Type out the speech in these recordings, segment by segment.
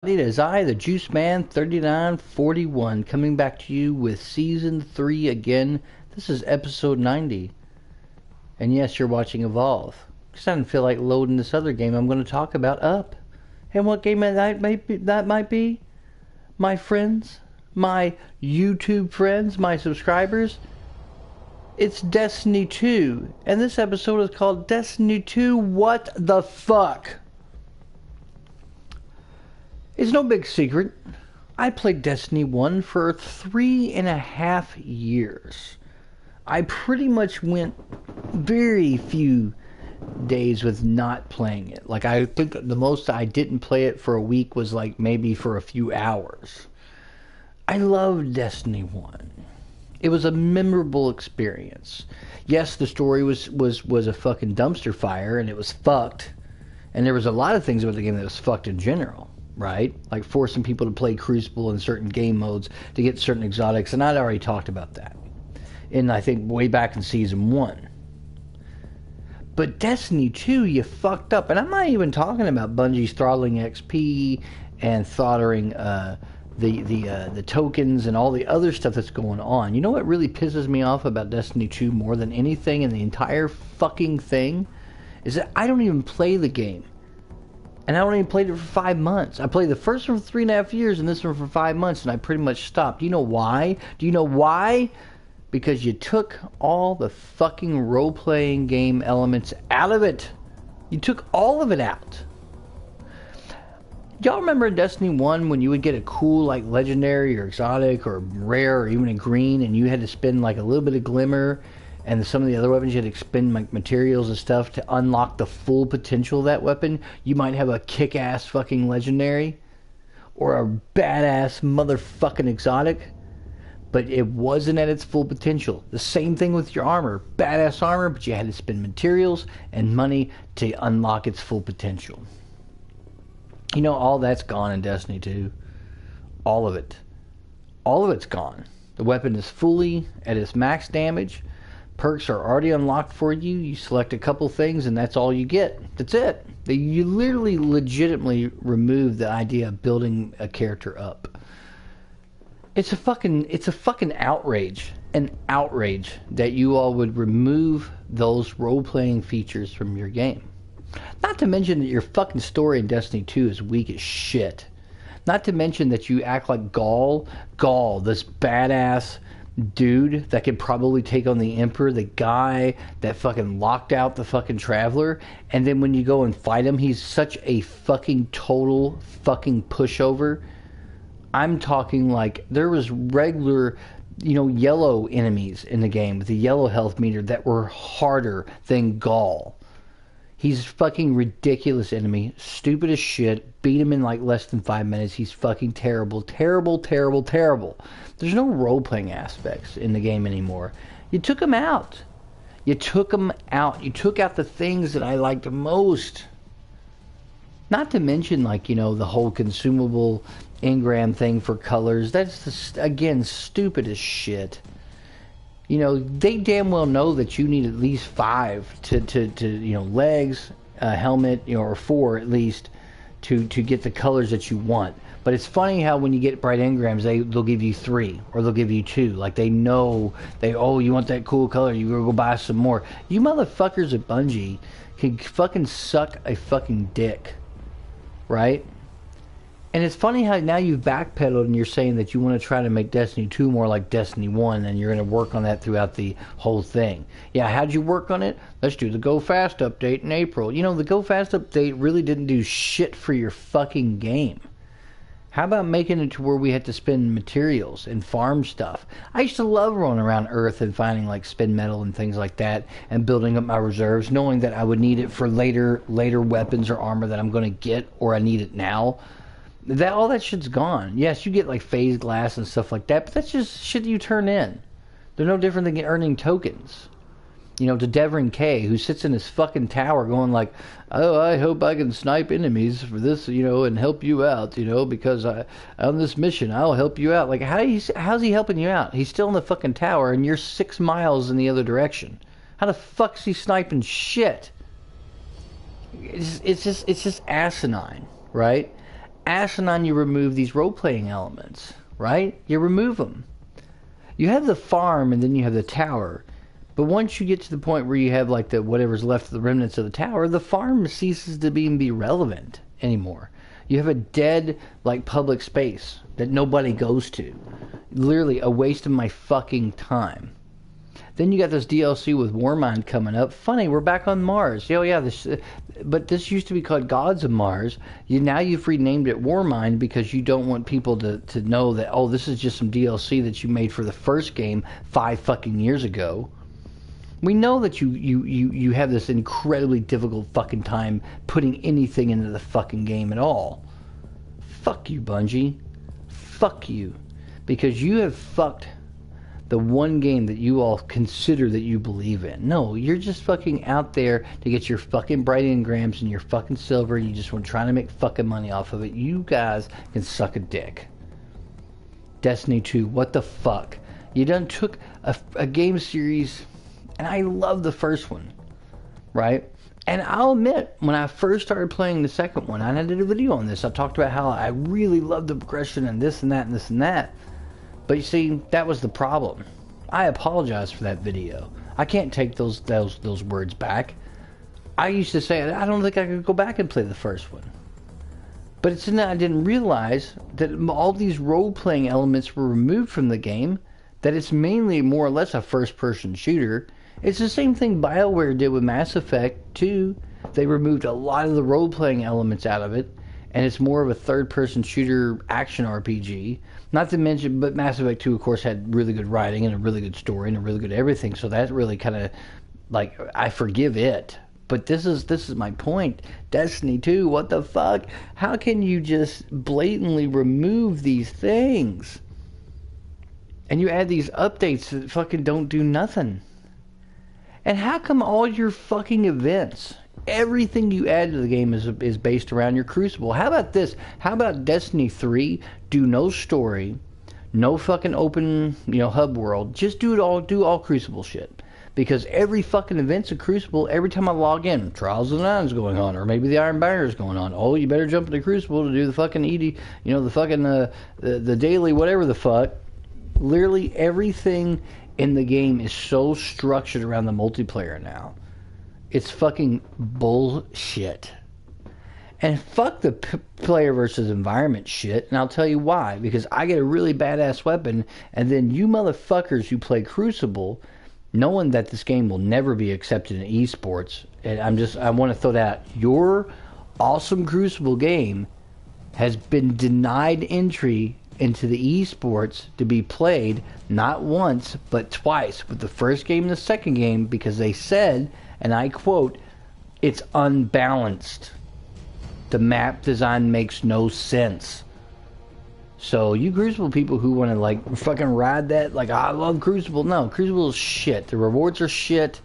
It is I, the Juice Man 3941, coming back to you with Season 3 again. This is Episode 90. And yes, you're watching Evolve. Because I didn't feel like loading this other game I'm going to talk about up. And what game that might be? My friends? My YouTube friends? My subscribers? It's Destiny 2. And this episode is called Destiny 2 What the Fuck? It's no big secret. I played Destiny 1 for 3.5 years. I pretty much went very few days with not playing it. Like, I think the most I didn't play it for a week was like maybe for a few hours. I loved Destiny 1. It was a memorable experience. Yes, the story was a fucking dumpster fire and it was fucked. And there was a lot of things about the game that was fucked in general. Right? Like forcing people to play Crucible in certain game modes to get certain exotics, and I'd already talked about that. And I think way back in Season 1. But Destiny 2, you fucked up. And I'm not even talking about Bungie's throttling XP and throttling the tokens and all the other stuff that's going on. You know what really pisses me off about Destiny 2 more than anything in the entire fucking thing? Is that I don't even play the game. And I only played it for 5 months. I played the first one for 3.5 years and this one for 5 months, and I pretty much stopped. Do you know why? Do you know why? Because you took all the fucking role-playing game elements out of it. You took all of it out. Y'all remember in Destiny 1 when you would get a cool, like, legendary or exotic or rare or even a green, and you had to spend, like, a little bit of glimmer, and some of the other weapons you had to expend like materials and stuff to unlock the full potential of that weapon? You might have a kick-ass fucking legendary or a badass motherfucking exotic, but it wasn't at its full potential. The same thing with your armor. Badass armor, but you had to spend materials and money to unlock its full potential. You know, all that's gone in Destiny 2. All of it. All of it's gone. The weapon is fully at its max damage. Perks are already unlocked for you. You select a couple things and that's all you get. That's it. You literally legitimately remove the idea of building a character up. It's a fucking outrage. An outrage that you all would remove those role-playing features from your game. Not to mention that your fucking story in Destiny 2 is weak as shit. Not to mention that you act like Gaul, this badass dude that could probably take on the Emperor, the guy that fucking locked out the fucking Traveler, and then when you go and fight him, he's such a fucking total fucking pushover. I'm talking like there was regular, yellow enemies in the game with the yellow health meter that were harder than Gaul. He's fucking ridiculous enemy, stupid as shit, beat him in like less than 5 minutes. He's fucking terrible. There's no role-playing aspects in the game anymore. You took him out. You took out the things that I liked most. Not to mention, the whole consumable engram thing for colors. That's, just, again, stupid as shit. They damn well know that you need at least 5 to legs, helmet, or 4 at least to get the colors that you want. But it's funny how when you get bright engrams, they'll give you 3 or they'll give you 2. Like they know you want that cool color, you go buy some more. You motherfuckers at Bungie can fucking suck a fucking dick, right? And it's funny how now you've backpedaled and you're saying that you want to try to make Destiny 2 more like Destiny 1 and you're going to work on that throughout the whole thing. Yeah, how'd you work on it? Let's do the Go Fast update in April. The Go Fast update really didn't do shit for your fucking game. How about making it to where we had to spend materials and farm stuff? I used to love rolling around Earth and finding like spin metal and things like that and building up my reserves, knowing that I would need it for later weapons or armor that I'm going to get, or I need it now. All that shit's gone. Yes, you get like phase glass and stuff like that, but that's just shit you turn in. They're no different than earning tokens. To Devrin K, who sits in his fucking tower going like, oh, I hope I can snipe enemies for this, and help you out, because on this mission, I'll help you out. Like, how's he helping you out? He's still in the fucking tower and you're 6 miles in the other direction. How the fuck's he sniping shit? It's just asinine, right? asinine you remove these role-playing elements, right? You remove them. You have the farm and then you have the tower. But once you get to the point where you have like the whatever's left of the remnants of the tower, the farm ceases to even be relevant anymore. You have a dead like public space that nobody goes to. Literally a waste of my fucking time. Then you got this DLC with Warmind coming up. Funny, we're back on Mars. Oh yeah, but this used to be called Gods of Mars. Now you've renamed it Warmind because you don't want people to know that, oh, this is just some DLC that you made for the first game 5 fucking years ago. We know that you have this incredibly difficult fucking time putting anything into the fucking game at all. Fuck you, Bungie. Fuck you. Because you have fucked the one game that you all consider that you believe in. No, you're just fucking out there to get your fucking bright engrams and your fucking silver. You just want to try to make fucking money off of it. You guys can suck a dick. Destiny 2, what the fuck? You done took a game series, and I love the first one, right? And I'll admit, when I first started playing the second one, and I did a video on this, I talked about how I really loved the progression and this and that and this and that. But you see, that was the problem. I apologize for that video. I can't take those words back. I used to say, I don't think I could go back and play the first one. But it's in that I didn't realize that all these role-playing elements were removed from the game, that it's mainly more or less a first-person shooter. It's the same thing BioWare did with Mass Effect 2. They removed a lot of the role-playing elements out of it, and it's more of a third-person shooter action RPG. Not to mention, but Mass Effect 2, of course, had really good writing and a really good story and a really good everything, so that really kind of, like, I forgive it. But this is my point. Destiny 2, what the fuck? How can you just blatantly remove these things? And you add these updates that fucking don't do nothing. And how come all your fucking events, everything you add to the game is based around your Crucible? How about this? How about Destiny 3? Do no story, no fucking open, hub world. Just do all Crucible shit. Because every fucking event's a Crucible. Every time I log in, Trials of the Nine's going on, or maybe the Iron Banner's going on. Oh, you better jump into Crucible to do the fucking the fucking the daily whatever the fuck. Literally everything in the game is so structured around the multiplayer now. It's fucking bullshit. And fuck the player versus environment shit, and I'll tell you why. Because I get a really badass weapon, and then you motherfuckers who play Crucible, knowing that this game will never be accepted in esports, and I want to throw that out. Your awesome Crucible game has been denied entry into the esports to be played not once, but twice, with the first game and the second game, because they said, and I quote, it's unbalanced. The map design makes no sense. So you Crucible people who want to like fucking ride that, like, I love Crucible. No, Crucible is shit. The rewards are shit,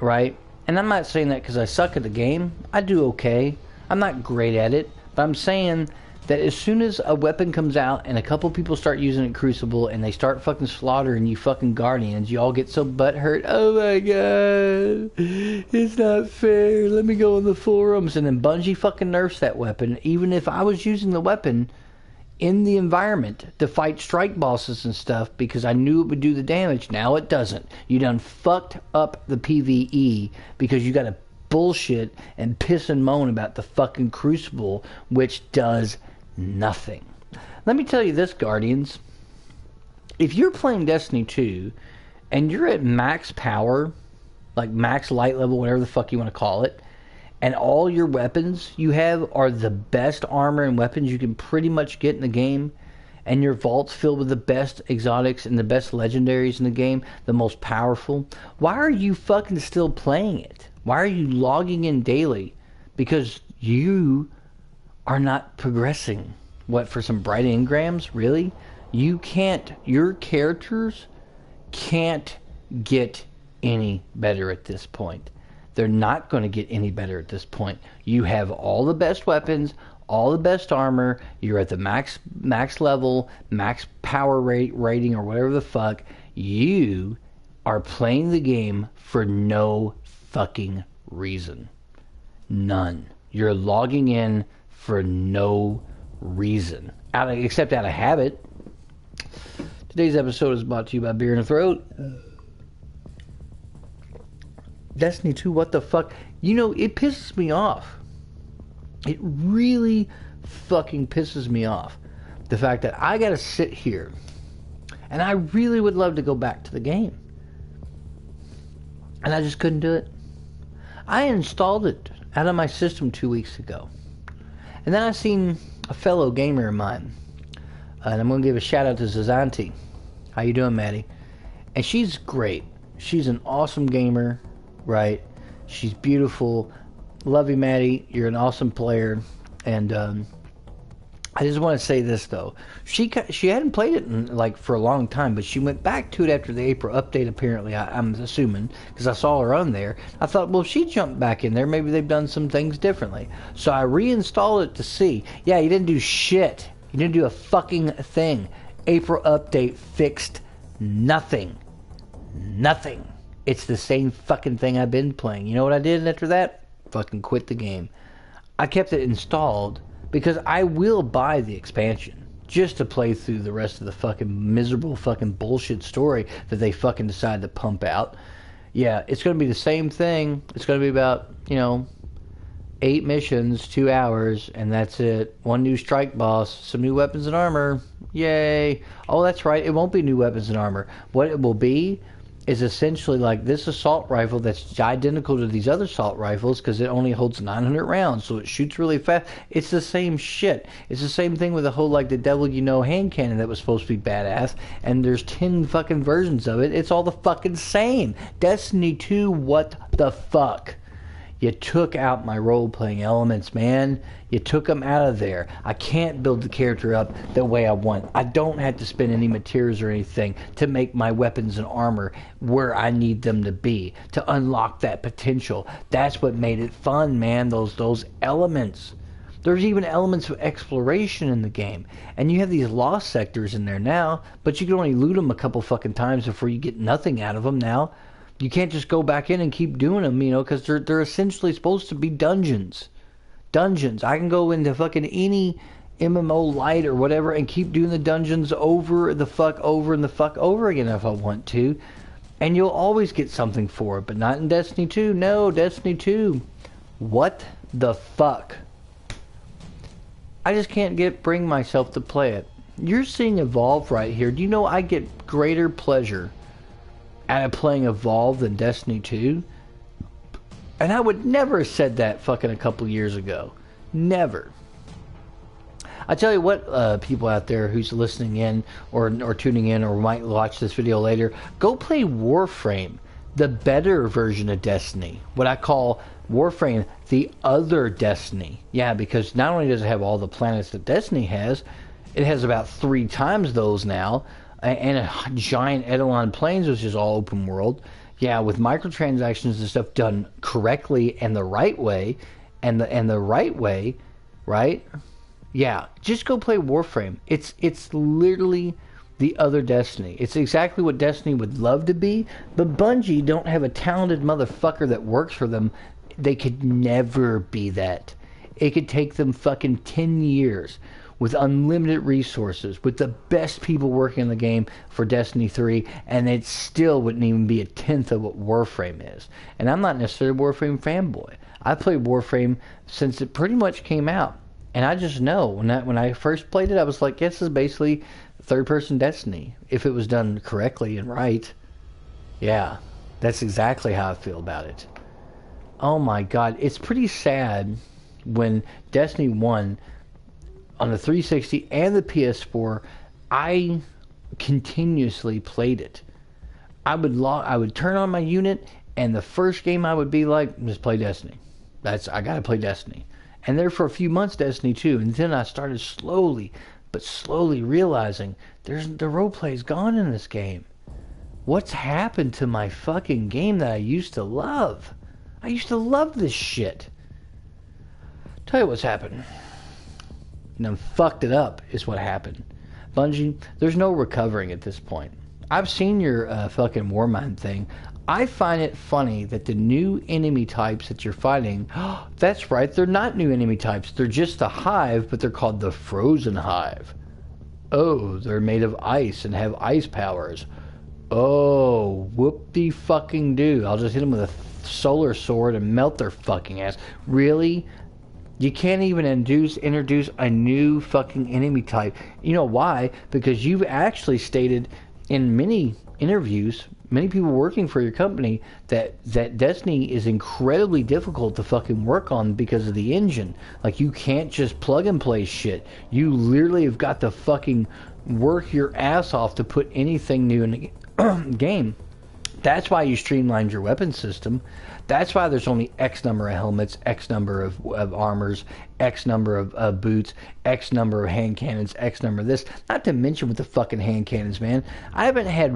right? And I'm not saying that because I suck at the game. I do okay. I'm not great at it. But I'm saying that as soon as a weapon comes out and a couple people start using it Crucible and they start fucking slaughtering you fucking Guardians, you all get so butthurt. Oh my god, it's not fair. Let me go in the forums. And then Bungie fucking nerfs that weapon. Even if I was using the weapon in the environment to fight strike bosses and stuff because I knew it would do the damage, now it doesn't. You done fucked up the PvE because you got to bullshit and piss and moan about the fucking Crucible, which does nothing. Let me tell you this, Guardians. If you're playing Destiny 2 and you're at max power, like max light level, whatever the fuck you want to call it, and all your weapons you have are the best armor and weapons you can pretty much get in the game, and your vault's filled with the best exotics and the best legendaries in the game, the most powerful, why are you fucking still playing it? Why are you logging in daily? Because you are not progressing. What, for some bright engrams? Really? You can't, your characters can't get any better at this point. They're not going to get any better at this point. You have all the best weapons, all the best armor, you're at the max level, max power rating, or whatever the fuck. You are playing the game for no fucking reason. None. You're logging in for no reason, except out of habit. Today's episode is brought to you by Beer in the Throat. Destiny 2, what the fuck? You know, it pisses me off. It really fucking pisses me off. The fact that I gotta sit here, and I really would love to go back to the game, and I just couldn't do it. I installed it out of my system 2 weeks ago. And then I seen a fellow gamer of mine, and I'm going to give a shout out to Zazanti. How you doing, Maddie? And she's great. She's an awesome gamer, right? She's beautiful. Love you, Maddie. You're an awesome player. And I just want to say this, though. She hadn't played it for a long time, but she went back to it after the April update, apparently, I'm assuming, because I saw her on there. I thought, well, if she jumped back in there, maybe they've done some things differently. So I reinstalled it to see. Yeah, you didn't do shit. You didn't do a fucking thing. April update fixed nothing. Nothing. It's the same fucking thing I've been playing. You know what I did after that? Fucking quit the game. I kept it installed because I will buy the expansion just to play through the rest of the fucking miserable fucking bullshit story that they fucking decided to pump out. Yeah, it's going to be the same thing. It's going to be about, 8 missions, 2 hours, and that's it. 1 new strike boss, some new weapons and armor. Yay. Oh, that's right. It won't be new weapons and armor. What it will be is essentially like this assault rifle that's identical to these other assault rifles because it only holds 900 rounds, so it shoots really fast. It's the same shit. It's the same thing with the whole, the devil you know hand cannon that was supposed to be badass, and there's 10 fucking versions of it. It's all the fucking same. Destiny 2, what the fuck? You took out my role-playing elements, man. You took them out of there. I can't build the character up the way I want. I don't have to spend any materials or anything to make my weapons and armor where I need them to be, to unlock that potential. That's what made it fun, man, those elements. There's even elements of exploration in the game. And you have these lost sectors in there now, but you can only loot them a couple fucking times before you get nothing out of them now. You can't just go back in and keep doing them, because they're essentially supposed to be dungeons. Dungeons. I can go into fucking any MMO light or whatever and keep doing the dungeons over and the fuck over again if I want to. And you'll always get something for it, but not in Destiny 2. No, Destiny 2. What the fuck? I just can't bring myself to play it. You're seeing Evolve right here. Do you know I get greater pleasure out of playing Evolve than Destiny 2? And I would never have said that fucking a couple years ago. Never. I tell you what, people out there who's listening in or tuning in or might watch this video later, go play Warframe, the better version of Destiny. What I call Warframe, the other Destiny. Yeah, because not only does it have all the planets that Destiny has, it has about 3 times those now. And a giant Eidolon Plains, which is all open world. Yeah, with microtransactions and stuff done correctly and the right way, and the right way, right? Yeah, just go play Warframe. It's literally the other Destiny. It's exactly what Destiny would love to be, but Bungie don't have a talented motherfucker that works for them. They could never be that. It could take them fucking 10 years. With unlimited resources, with the best people working in the game for Destiny 3, and it still wouldn't even be a tenth of what Warframe is. And I'm not necessarily a Warframe fanboy. I played Warframe since it pretty much came out. And I just know, when I first played it, I was like, this is basically third-person Destiny, if it was done correctly and right. Yeah, that's exactly how I feel about it. Oh my god, it's pretty sad when Destiny 1... on the 360 and the PS4, I continuously played it. I would turn on my unit, and the first game I would be like, just play Destiny. I gotta play Destiny. And there for a few months, Destiny 2, and then I started slowly realizing the roleplay's gone in this game. What's happened to my fucking game that I used to love? I used to love this shit. Tell you what's happened. And then fucked it up is what happened. Bungie, there's no recovering at this point. I've seen your fucking Warmind thing. I find it funny that the new enemy types that you're fighting, that's right, they're not new enemy types. They're just a hive, but they're called the Frozen Hive. Oh, they're made of ice and have ice powers. Oh, whoop-de-fucking-do. I'll just hit them with a solar sword and melt their fucking ass. Really? You can't even introduce a new fucking enemy type. You know why? Because you've actually stated in many interviews, many people working for your company, that Destiny is incredibly difficult to fucking work on because of the engine. Like, you can't just plug and play shit. You literally have got to fucking work your ass off to put anything new in the game. That's why you streamlined your weapon system. That's why there's only X number of helmets, X number of armors, X number of boots, X number of hand cannons, X number of this. Not to mention with the fucking hand cannons, man. I haven't had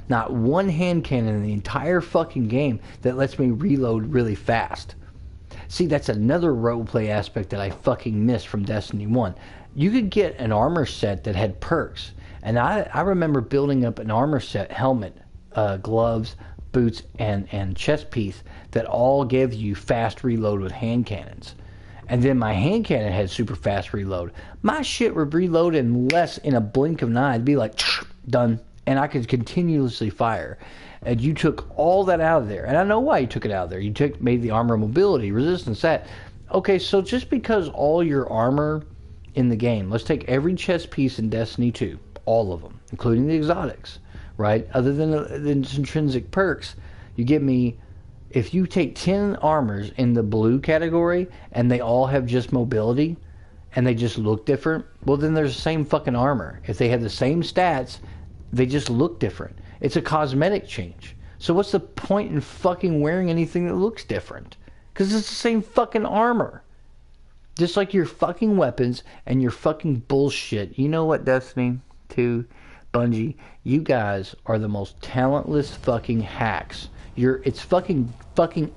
not one hand cannon in the entire fucking game that lets me reload really fast. See, that's another roleplay aspect that I fucking missed from Destiny 1. You could get an armor set that had perks. And I remember building up an armor set, helmet, gloves, boots, and chest piece that all gave you fast reload with hand cannons. And then my hand cannon had super fast reload. My shit would reload in a blink of an eye. It'd be like, done. And I could continuously fire. And you took all that out of there. And I know why you took it out of there. You made the armor mobility, resistance, that. Okay, so just because all your armor in the game, let's take every chest piece in Destiny 2, all of them, including the exotics, right? Other than the intrinsic perks, you give me, if you take 10 armors in the blue category and they all have just mobility and they just look different, well, then there's the same fucking armor. If they have the same stats, they just look different. It's a cosmetic change. So what's the point in fucking wearing anything that looks different? Because it's the same fucking armor. Just like your fucking weapons and your fucking bullshit. You know what, Destiny 2, Bungie, you guys are the most talentless fucking hacks. It's fucking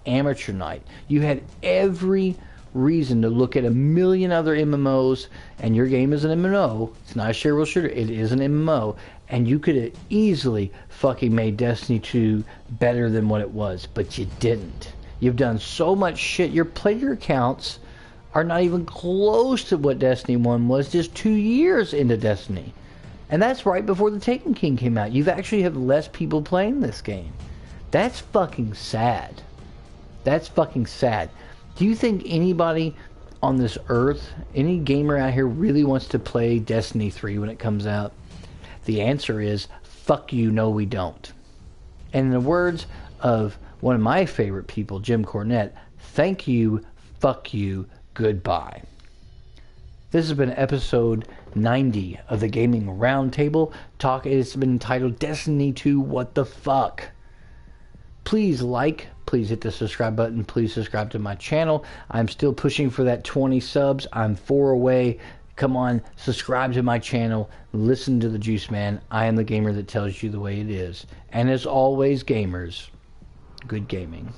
amateur night. You had every reason to look at a million other MMOs, and your game is an MMO. It's not a shareable shooter. It is an MMO, and you could have easily fucking made Destiny 2 better than what it was, but you didn't. You've done so much shit. Your player counts are not even close to what Destiny 1 was just 2 years into Destiny. And that's right before the Taken King came out. You've actually have less people playing this game. That's fucking sad. That's fucking sad. Do you think anybody on this earth, any gamer out here really wants to play Destiny 3 when it comes out? The answer is, fuck you, no we don't. And in the words of one of my favorite people, Jim Cornette, thank you, fuck you, goodbye. This has been episode 90 of the Gaming Roundtable Talk. It's been entitled Destiny 2 What the Fuck. Please please hit the subscribe button, please subscribe to my channel. I'm still pushing for that 20 subs. I'm 4 away. Come on, subscribe to my channel, listen to the Juice Man. I am the gamer that tells you the way it is. And as always, gamers, good gaming.